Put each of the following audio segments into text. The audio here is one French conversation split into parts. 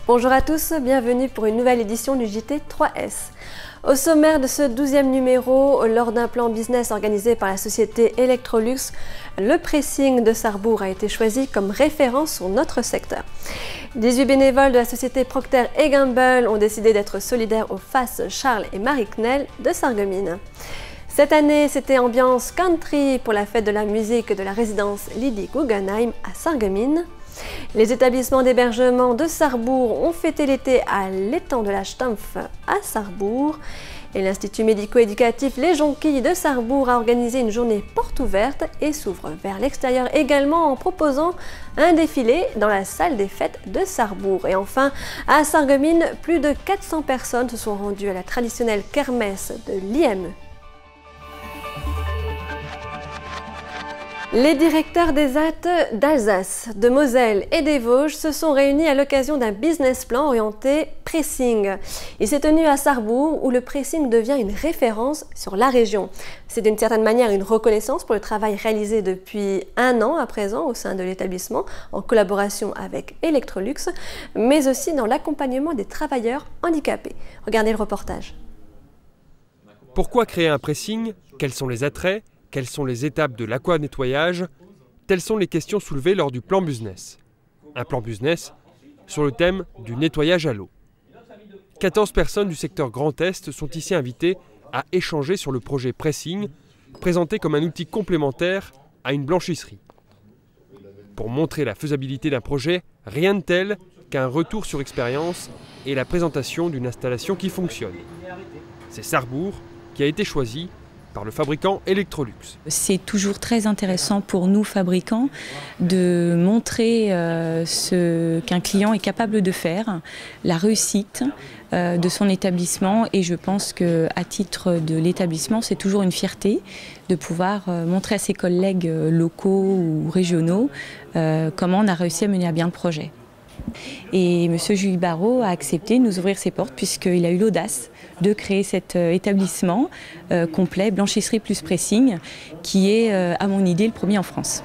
Bonjour à tous, bienvenue pour une nouvelle édition du JT 3S. Au sommaire de ce 12e numéro, lors d'un plan business organisé par la société Electrolux, le pressing de Sarrebourg a été choisi comme référence sur notre secteur. 18 bénévoles de la société Procter & Gamble ont décidé d'être solidaires aux FAS Charles et Marie Knell de Sarreguemines. Cette année, c'était ambiance country pour la fête de la musique de la résidence Lydie Guggenheim à Sarreguemines. Les établissements d'hébergement de Sarrebourg ont fêté l'été à l'étang de la Stampf à Sarrebourg. Et l'Institut médico-éducatif Les Jonquilles de Sarrebourg a organisé une journée porte ouverte et s'ouvre vers l'extérieur également en proposant un défilé dans la salle des fêtes de Sarrebourg. Et enfin, à Sarreguemines, plus de 400 personnes se sont rendues à la traditionnelle kermesse de l'IME. Les directeurs des AT d'Alsace, de Moselle et des Vosges se sont réunis à l'occasion d'un business plan orienté pressing. Il s'est tenu à Sarrebourg où le pressing devient une référence sur la région. C'est d'une certaine manière une reconnaissance pour le travail réalisé depuis 1 an à présent au sein de l'établissement en collaboration avec Electrolux, mais aussi dans l'accompagnement des travailleurs handicapés. Regardez le reportage. Pourquoi créer un pressing? Quels sont les attraits? Quelles sont les étapes de l'aquanettoyage? Telles sont les questions soulevées lors du plan business. Un plan business sur le thème du nettoyage à l'eau. 14 personnes du secteur Grand Est sont ici invitées à échanger sur le projet Pressing, présenté comme un outil complémentaire à une blanchisserie. Pour montrer la faisabilité d'un projet, rien de tel qu'un retour sur expérience et la présentation d'une installation qui fonctionne. C'est Sarrebourg qui a été choisi par le fabricant Electrolux. C'est toujours très intéressant pour nous fabricants de montrer ce qu'un client est capable de faire, la réussite de son établissement, et je pense qu'à titre de l'établissement, c'est toujours une fierté de pouvoir montrer à ses collègues locaux ou régionaux comment on a réussi à mener à bien le projet. Et M. Jules Barrault a accepté de nous ouvrir ses portes puisqu'il a eu l'audace de créer cet établissement complet, blanchisserie plus pressing, qui est, à mon idée, le premier en France.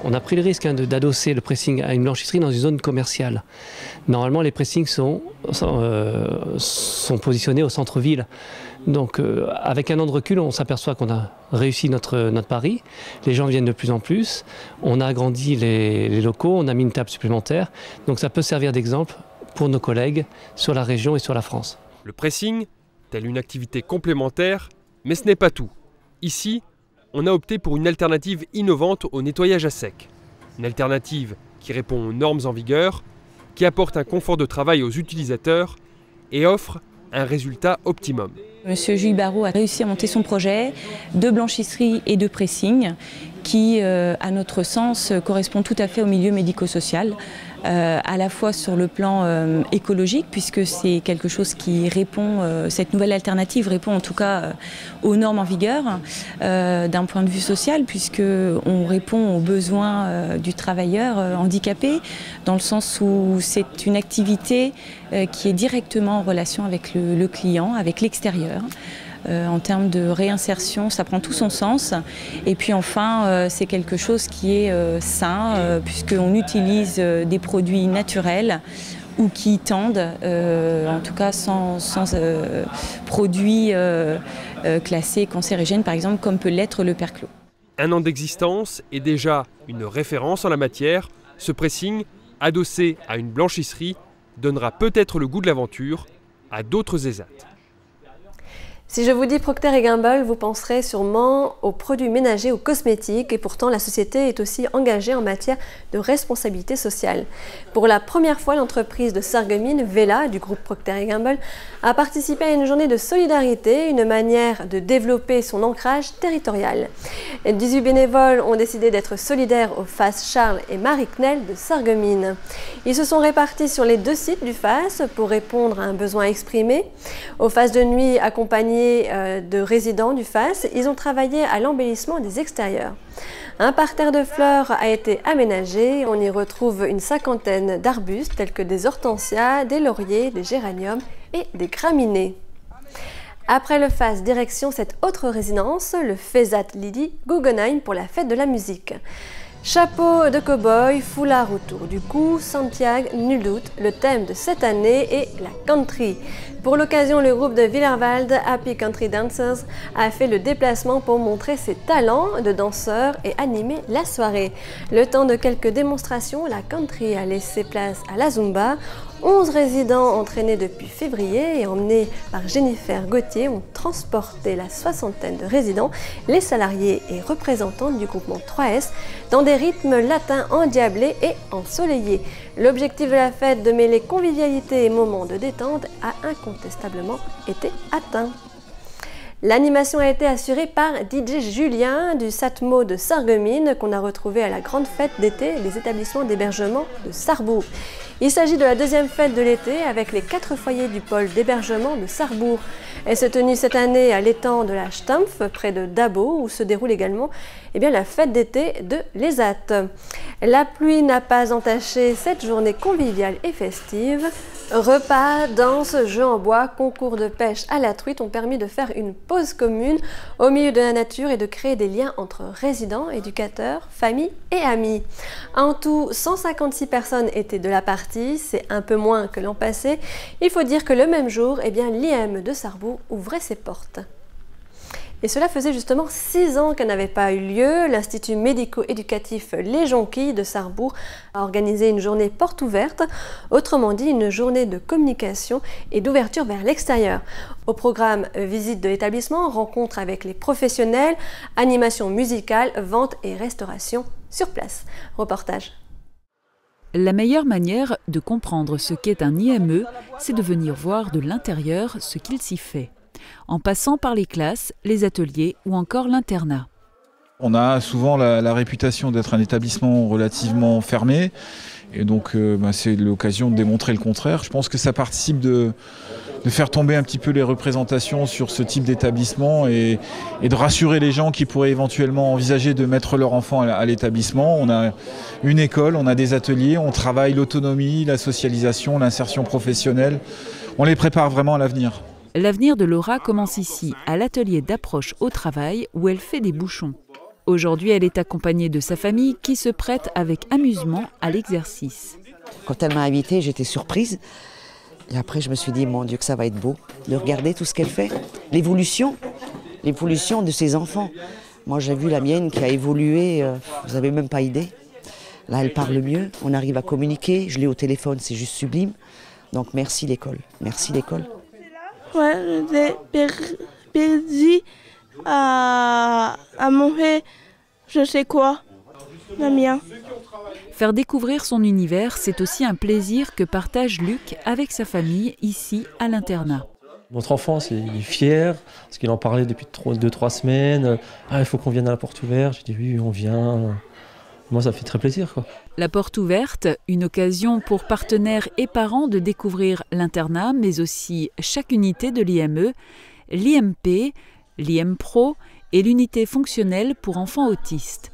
On a pris le risque d'adosser le pressing à une blanchisserie dans une zone commerciale. Normalement, les pressings sont positionnés au centre-ville. Donc, avec un an de recul, on s'aperçoit qu'on a réussi notre pari. Les gens viennent de plus en plus. On a agrandi les locaux, on a mis une table supplémentaire. Donc, ça peut servir d'exemple pour nos collègues sur la région et sur la France. Le pressing, telle une activité complémentaire, mais ce n'est pas tout. Ici, on a opté pour une alternative innovante au nettoyage à sec. Une alternative qui répond aux normes en vigueur, qui apporte un confort de travail aux utilisateurs et offre un résultat optimum. Monsieur Jules Barrault a réussi à monter son projet de blanchisserie et de pressing qui, à notre sens, correspond tout à fait au milieu médico-social, à la fois sur le plan écologique, puisque c'est quelque chose qui répond, cette nouvelle alternative répond en tout cas aux normes en vigueur, d'un point de vue social, puisqu'on répond aux besoins du travailleur handicapé, dans le sens où c'est une activité qui est directement en relation avec le client, avec l'extérieur. En termes de réinsertion, ça prend tout son sens. Et puis enfin, c'est quelque chose qui est sain, puisqu'on utilise des produits naturels ou qui tendent, en tout cas sans produits classés cancérigènes, par exemple, comme peut l'être le perclos. 1 an d'existence est déjà une référence en la matière. Ce pressing, adossé à une blanchisserie, donnera peut-être le goût de l'aventure à d'autres ESAT. Si je vous dis Procter & Gamble, vous penserez sûrement aux produits ménagers, aux cosmétiques, et pourtant la société est aussi engagée en matière de responsabilité sociale. Pour la première fois, l'entreprise de Sarreguemines, Vela, du groupe Procter & Gamble, a participé à une journée de solidarité, une manière de développer son ancrage territorial. 18 bénévoles ont décidé d'être solidaires aux FAS Charles et Marie Knell de Sarreguemines. Ils se sont répartis sur les 2 sites du FAS pour répondre à un besoin exprimé. Au FAS de nuit, accompagnés de résidents du FAS, ils ont travaillé à l'embellissement des extérieurs. Un parterre de fleurs a été aménagé. On y retrouve une 50aine d'arbustes tels que des hortensias, des lauriers, des géraniums et des graminées. Après le FAS, direction cette autre résidence, le FESAT Lydie Guggenheim pour la fête de la musique. Chapeau de cow-boy, foulard autour du cou, Santiago, nul doute, le thème de cette année est la country. Pour l'occasion, le groupe de Villerwalde, Happy Country Dancers, a fait le déplacement pour montrer ses talents de danseur et animer la soirée. Le temps de quelques démonstrations, la country a laissé place à la Zumba. 11 résidents entraînés depuis février et emmenés par Jennifer Gauthier ont transporté la soixantaine de résidents, les salariés et représentants du groupement 3S, dans des rythmes latins endiablés et ensoleillés. L'objectif de la fête de mêler convivialité et moments de détente a incontestablement été atteint. L'animation a été assurée par DJ Julien du Satmo de Sarreguemines qu'on a retrouvé à la grande fête d'été des établissements d'hébergement de Sarrebourg. Il s'agit de la deuxième fête de l'été avec les 4 foyers du pôle d'hébergement de Sarrebourg. Elle s'est tenue cette année à l'étang de la Stampf, près de Dabo, où se déroule également la fête d'été de l'ESAT. La pluie n'a pas entaché cette journée conviviale et festive. Repas, danse, jeux en bois, concours de pêche à la truite ont permis de faire une pause commune au milieu de la nature et de créer des liens entre résidents, éducateurs, familles et amis. En tout, 156 personnes étaient de la partie, c'est un peu moins que l'an passé. Il faut dire que le même jour, l'IM de Sarrebourg ouvrait ses portes. Et cela faisait justement 6 ans qu'elle n'avait pas eu lieu. L'Institut médico-éducatif Les Jonquilles de Sarrebourg a organisé une journée porte ouverte, autrement dit une journée de communication et d'ouverture vers l'extérieur. Au programme, visite de l'établissement, rencontre avec les professionnels, animation musicale, vente et restauration sur place. Reportage. La meilleure manière de comprendre ce qu'est un IME, c'est de venir voir de l'intérieur ce qu'il s'y fait, en passant par les classes, les ateliers ou encore l'internat. On a souvent la réputation d'être un établissement relativement fermé et donc c'est l'occasion de démontrer le contraire. Je pense que ça participe de faire tomber un petit peu les représentations sur ce type d'établissement et de rassurer les gens qui pourraient éventuellement envisager de mettre leur enfant à l'établissement. On a une école, on a des ateliers, on travaille l'autonomie, la socialisation, l'insertion professionnelle. On les prépare vraiment à l'avenir. L'avenir de Laura commence ici, à l'atelier d'approche au travail où elle fait des bouchons. Aujourd'hui, elle est accompagnée de sa famille qui se prête avec amusement à l'exercice. Quand elle m'a invitée, j'étais surprise. Et après, je me suis dit, mon Dieu, que ça va être beau de regarder tout ce qu'elle fait. L'évolution de ses enfants. Moi, j'ai vu la mienne qui a évolué, vous n'avez même pas idée. Là, elle parle mieux, on arrive à communiquer. Je l'ai au téléphone, c'est juste sublime. Donc, merci l'école. Merci l'école. Ouais, j'ai perdu à manger, je sais quoi, la mienne. Faire découvrir son univers, c'est aussi un plaisir que partage Luc avec sa famille ici à l'internat. Notre enfant, il est fier, parce qu'il en parlait depuis 2-3 semaines. Ah, il faut qu'on vienne à la porte ouverte. J'ai dit oui, on vient. Moi, ça fait très plaisir, quoi. La porte ouverte, une occasion pour partenaires et parents de découvrir l'internat, mais aussi chaque unité de l'IME, l'IMP, l'IMPRO et l'unité fonctionnelle pour enfants autistes.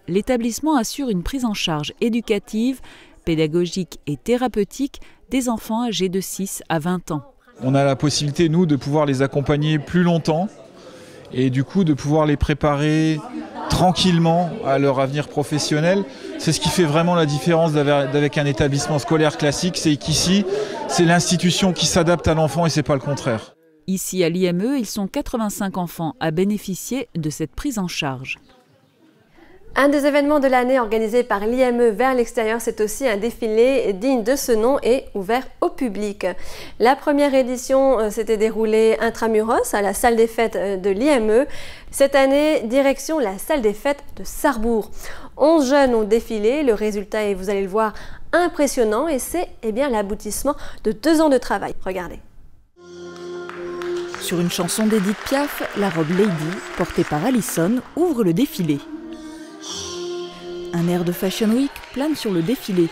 L'établissement assure une prise en charge éducative, pédagogique et thérapeutique des enfants âgés de 6 à 20 ans. On a la possibilité, nous, de pouvoir les accompagner plus longtemps et du coup de pouvoir les préparer tranquillement à leur avenir professionnel. C'est ce qui fait vraiment la différence avec un établissement scolaire classique, c'est qu'ici, c'est l'institution qui s'adapte à l'enfant et c'est pas le contraire. Ici à l'IME, ils sont 85 enfants à bénéficier de cette prise en charge. Un des événements de l'année organisé par l'IME vers l'extérieur, c'est aussi un défilé digne de ce nom et ouvert au public. La première édition s'était déroulée intramuros à la salle des fêtes de l'IME. Cette année, direction la salle des fêtes de Sarrebourg. 11 jeunes ont défilé, le résultat est, vous allez le voir, impressionnant et c'est l'aboutissement de 2 ans de travail. Regardez. Sur une chanson d'Edith Piaf, la robe Lady, portée par Alison, ouvre le défilé. Un air de Fashion Week plane sur le défilé.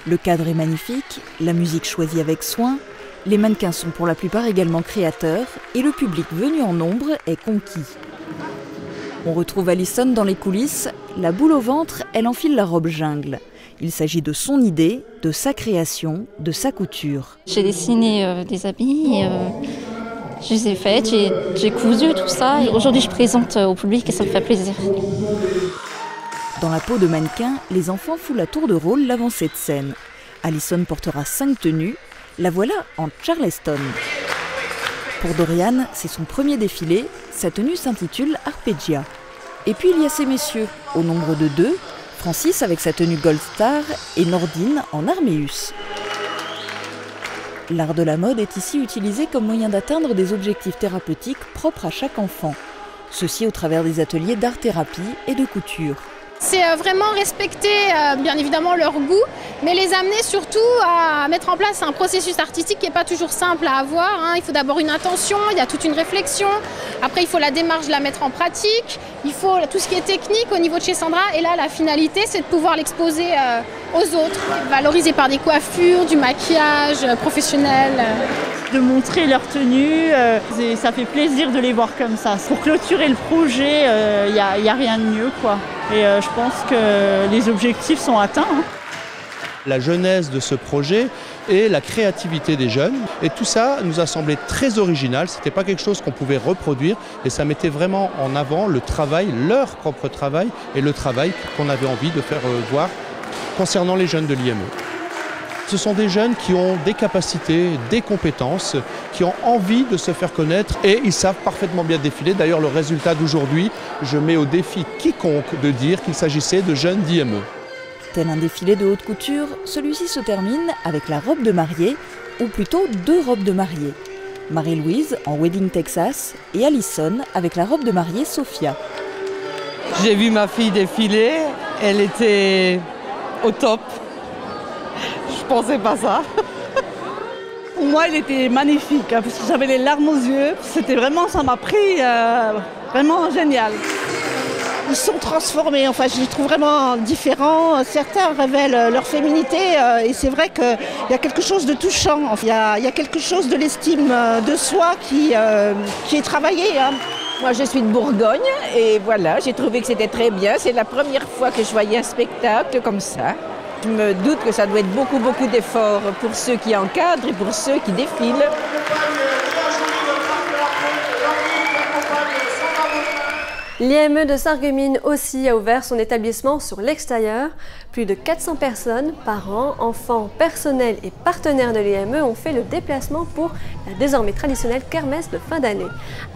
Le cadre est magnifique, la musique choisie avec soin, les mannequins sont pour la plupart également créateurs et le public venu en nombre est conquis. On retrouve Alison dans les coulisses, la boule au ventre, elle enfile la robe jungle. Il s'agit de son idée, de sa création, de sa couture. J'ai dessiné des habits, je les ai faites, j'ai cousu tout ça et aujourd'hui je présente au public et ça me fait plaisir. Dans la peau de mannequin, les enfants foulent à tour de rôle l'avancée de scène. Alison portera 5 tenues, la voilà en Charleston. Pour Dorian, c'est son premier défilé, sa tenue s'intitule Arpeggia. Et puis il y a ces messieurs, au nombre de 2, Francis avec sa tenue Gold Star et Nordine en Arméus. L'art de la mode est ici utilisé comme moyen d'atteindre des objectifs thérapeutiques propres à chaque enfant. Ceci au travers des ateliers d'art-thérapie et de couture. C'est vraiment respecter bien évidemment leur goût, mais les amener surtout à mettre en place un processus artistique qui n'est pas toujours simple à avoir. Il faut d'abord une intention, il y a toute une réflexion, après il faut la démarche de la mettre en pratique, il faut tout ce qui est technique au niveau de chez Sandra, et là la finalité c'est de pouvoir l'exposer aux autres, valorisé par des coiffures, du maquillage professionnel. De montrer leur tenue, ça fait plaisir de les voir comme ça. Pour clôturer le projet, il n'y a rien de mieux, quoi. Et je pense que les objectifs sont atteints. La genèse de ce projet et la créativité des jeunes. Et tout ça nous a semblé très original. Ce n'était pas quelque chose qu'on pouvait reproduire. Et ça mettait vraiment en avant le travail, leur propre travail, et le travail qu'on avait envie de faire voir concernant les jeunes de l'IME. Ce sont des jeunes qui ont des capacités, des compétences, qui ont envie de se faire connaître et ils savent parfaitement bien défiler. D'ailleurs, le résultat d'aujourd'hui, je mets au défi quiconque de dire qu'il s'agissait de jeunes d'IME. Tel un défilé de haute couture, celui-ci se termine avec la robe de mariée, ou plutôt 2 robes de mariée. Marie-Louise en Wedding Texas et Alison avec la robe de mariée Sophia. J'ai vu ma fille défiler, elle était au top. Je pensais pas ça. Pour moi, il était magnifique, parce que j'avais les larmes aux yeux. C'était vraiment, ça m'a pris vraiment génial. Ils sont transformés, enfin je les trouve vraiment différents. Certains révèlent leur féminité et c'est vrai qu'il y a quelque chose de touchant. Il y a quelque chose de l'estime de soi qui est travaillé. Moi je suis de Bourgogne et voilà, j'ai trouvé que c'était très bien. C'est la première fois que je voyais un spectacle comme ça. Je me doute que ça doit être beaucoup d'efforts pour ceux qui encadrent et pour ceux qui défilent. L'IME de Sarreguemines aussi a ouvert son établissement sur l'extérieur. Plus de 400 personnes, parents, enfants, personnel et partenaires de l'IME ont fait le déplacement pour la désormais traditionnelle kermesse de fin d'année.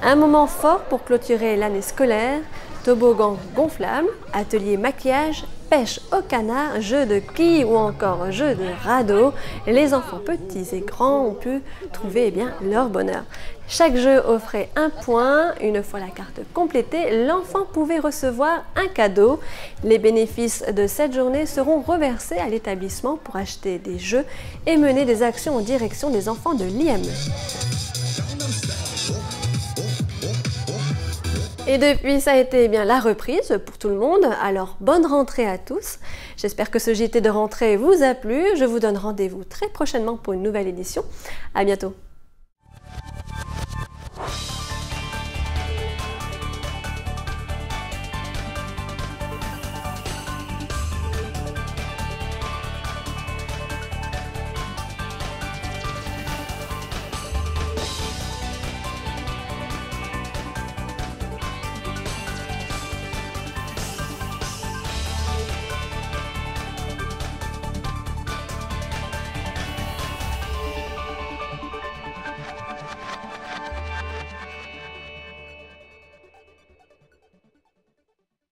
Un moment fort pour clôturer l'année scolaire, toboggan gonflable, atelier maquillage, pêche au canard, jeu de quilles ou encore jeu de radeau. Les enfants petits et grands ont pu trouver leur bonheur. Chaque jeu offrait un point. Une fois la carte complétée, l'enfant pouvait recevoir un cadeau. Les bénéfices de cette journée seront reversés à l'établissement pour acheter des jeux et mener des actions en direction des enfants de l'IME. Et depuis, ça a été la reprise pour tout le monde. Alors, bonne rentrée à tous. J'espère que ce JT de rentrée vous a plu. Je vous donne rendez-vous très prochainement pour une nouvelle édition. À bientôt.